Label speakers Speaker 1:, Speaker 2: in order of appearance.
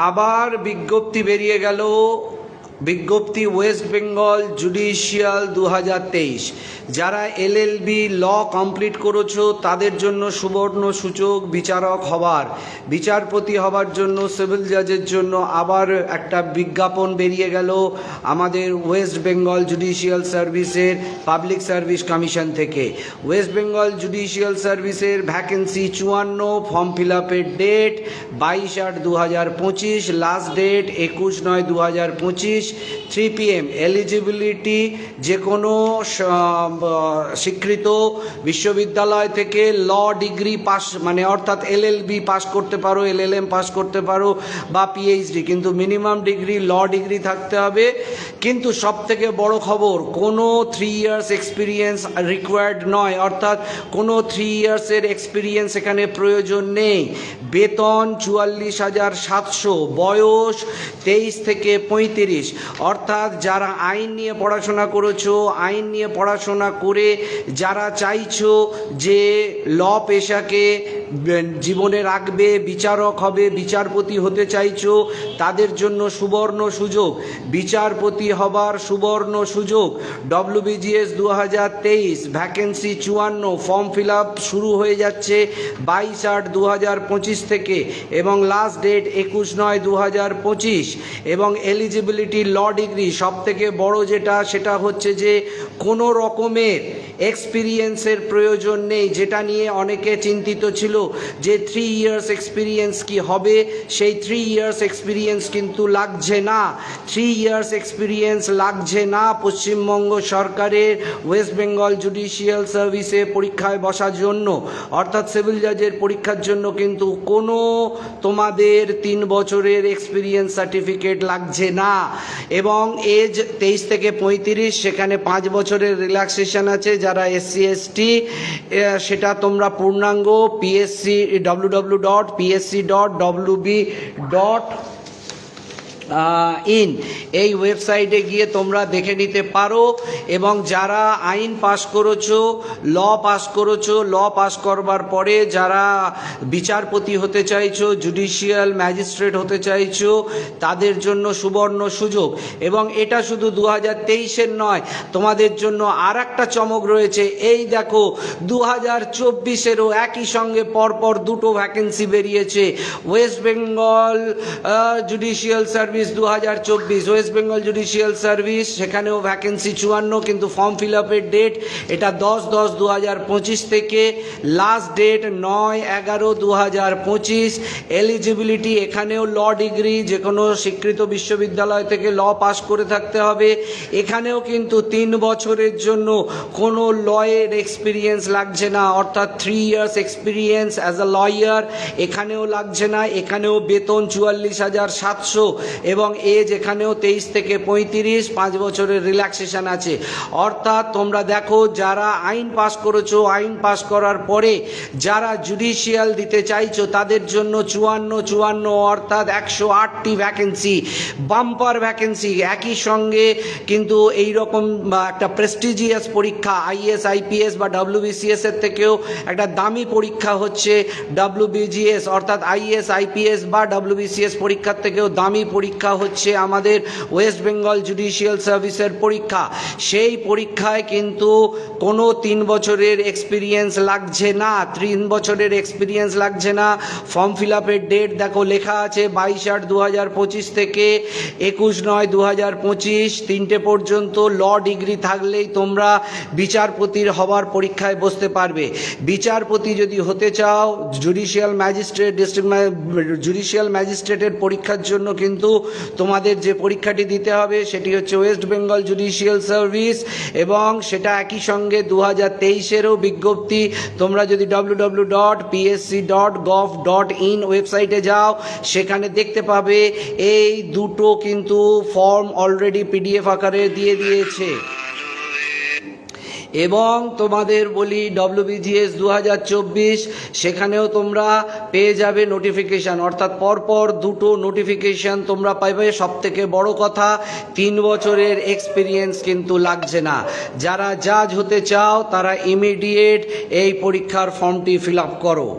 Speaker 1: আবার বিজ্ঞপ্তি বেরিয়ে গেল, বিজ্ঞপ্তি ওয়েস্ট বেঙ্গল জুডিশিয়াল 2023। যারা এলএলবি ল কমপ্লিট করেছো তাদের জন্য সুবর্ণ সূচক বিচারক হবার, বিচারপতি হবার জন্য, সিভিল জাজের জন্য আবার একটা বিজ্ঞাপন বেরিয়ে গেল আমাদের ওয়েস্ট বেঙ্গল জুডিশিয়াল সার্ভিসের পাবলিক সার্ভিস কমিশন থেকে। ওয়েস্ট বেঙ্গল জুডিশিয়াল সার্ভিসের ভ্যাকেন্সি 54, ফর্ম ফিল আপের date 22/8/2025, last date 21/9/2025, 3 PM। Eligibility যে কোনো স্বীকৃত বিশ্ববিদ্যালয় থেকে ল ডিগ্রি পাস, মানে অর্থাৎ এলএলবি পাস করতে পারো, এলএলএম পাস করতে পারো বা পিএইচডি, কিন্তু মিনিমাম ডিগ্রি ল ডিগ্রি থাকতে হবে। কিন্তু সবথেকে বড় খবর, কোনো 3 ইয়ার্স এক্সপিরিয়েন্স রিকোয়ার্ড নয়, অর্থাৎ কোনো 3 ইয়ার্সের এক্সপিরিয়েন্স এখানে প্রয়োজন নেই। বেতন 44,700, বয়স 23 থেকে 35, অর্থাৎ যারা আইন নিয়ে পড়াশোনা করেছো, আইন নিয়ে পড়াশোনা করে যারা চাইছো যে ল পেশাকে জীবনে রাখবে, বিচারক হবে, বিচারপতি হতে চাইছো, তাদের জন্য সুবর্ণ সুযোগ, বিচারপতি হবার সুবর্ণ সুযোগ। WBGS 2023, vacancy 54, form fill up শুরু হয়ে যাচ্ছে 22/8/2025 থেকে এবং লাস্ট ডেট 21/9/2025। এবং এলিজিবিলিটি ল ডিগ্রি, সব থেকে বড় যেটা সেটা হচ্ছে যে কোনো রকমের এক্সপিরিয়েন্সের প্রয়োজন নেই, যেটা নিয়ে অনেকে চিন্তিত ছিল যে 3 ইয়ার্স এক্সপিরিয়েন্স কি হবে। সেই 3 ইয়ার্স এক্সপিরিয়েন্স কিন্তু লাগছে না, 3 ইয়ার্স এক্সপিরিয়েন্স লাগছে না পশ্চিমবঙ্গ সরকারের ওয়েস্ট বেঙ্গল জুডিশিয়াল সার্ভিসে পরীক্ষায় বসার জন্য, অর্থাৎ সিভিল জাজের পরীক্ষার জন্য কিন্তু কোনো তোমাদের 3 বছরের এক্সপিরিয়েন্স সার্টিফিকেট লাগছে না। এবং এজ 23 থেকে 35, সেখানে 5 বছরের রিল্যাক্সেশন আছে যারা SC ST, সেটা তোমরা পূর্ণাঙ্গ www.psc.wb.in এই ওয়েবসাইটে গিয়ে তোমরা দেখে নিতে পারো। এবং যারা আইন পাস করেছো, ল পাস করেছো, ল পাস করবার পরে যারা বিচারপতি হতে চাইছো, জুডিশিয়াল ম্যাজিস্ট্রেট হতে চাইছো, তাদের জন্য সুবর্ণ সুযোগ। এবং এটা শুধু 2023-এর নয়, তোমাদের জন্য আর একটা চমক রয়েছে। এই দেখো 2024-এরও একই সঙ্গে পরপর দুটো ভ্যাকেন্সি বেরিয়েছে। West Bengal judicial service 2024, West Bengal judicial service, সেখানেও ভ্যাকেন্সি 54, কিন্তু ফর্ম ফিল আপের ডেট এটা 10/10/2025 থেকে, লাস্ট ডেট 9/11/2025। এলিজিবিলিটি এখানেও ল ডিগ্রি, যে কোনো স্বীকৃত বিশ্ববিদ্যালয় থেকে ল পাস করে থাকতে হবে। এখানেও কিন্তু 3 বছরের জন্য কোনো লয়ের এক্সপিরিয়েন্স লাগছে না, অর্থাৎ 3 years experience as a lawyer এখানেও লাগছে না। এখানেও বেতন 44,700 এবং এজ এখানেও 23 থেকে 35, 5 বছরের রিল্যাক্সেশন আছে। অর্থাৎ তোমরা দেখো, যারা আইন পাস করেছো, আইন পাস করার পরে যারা জুডিশিয়াল দিতে চাইছো, তাদের জন্য 54, অর্থাৎ 108টি ভ্যাকেন্সি, বাম্পার ভ্যাকেন্সি। একই সঙ্গে কিন্তু এইরকম একটা প্রেস্টিজিয়াস পরীক্ষা, IAS IPS বা WBCS এর থেকেও একটা দামি পরীক্ষা হচ্ছে WBGS, অর্থাৎ IAS IPS বা WBCS পরীক্ষার থেকেও দামি পরীক্ষা হচ্ছে আমাদের ওয়েস্ট বেঙ্গল জুডিশিয়াল সার্ভিসের পরীক্ষা। সেই পরীক্ষায় কিন্তু কোনো 3 বছরের এক্সপিরিয়েন্স লাগছে না, 3 বছরের এক্সপিরিয়েন্স লাগছে না। ফর্ম ফিল আপের ডেট দেখো লেখা আছে 22/8/2025 থেকে 21/9/2025, 3টে পর্যন্ত। ল ডিগ্রি থাকলেই তোমরা বিচারপতির হবার পরীক্ষায় বসতে পারবে। বিচারপতি যদি হতে চাও, জুডিশিয়াল ম্যাজিস্ট্রেট, জুডিশিয়াল ম্যাজিস্ট্রেটের পরীক্ষার জন্য কিন্তু তোমাদের যে পরীক্ষাটি দিতে হবে সেটি হচ্ছে ওয়েস্ট বেঙ্গল জুডিশিয়াল সার্ভিস, এবং সেটা একই সঙ্গে 2023-এরও বিজ্ঞপ্তি। তোমরা যদি www.psc.gov.in ওয়েবসাইটে যাও, সেখানে দেখতে পাবে এই দুটো কিন্তু ফর্ম অলরেডি PDF আকারে দিয়ে দিয়েছে। এবং তোমাদের বলি WBGS 2024, সেখানেও তোমরা পেয়ে যাবে নোটিফিকেশান, অর্থাৎ পরপর দুটো নোটিফিকেশান তোমরা পাবে। সবথেকে বড় কথা, 3 বছরের এক্সপিরিয়েন্স কিন্তু লাগছে না। যারা জাজ হতে চাও তারা ইমিডিয়েট এই পরীক্ষার ফর্মটি ফিল আপ করো।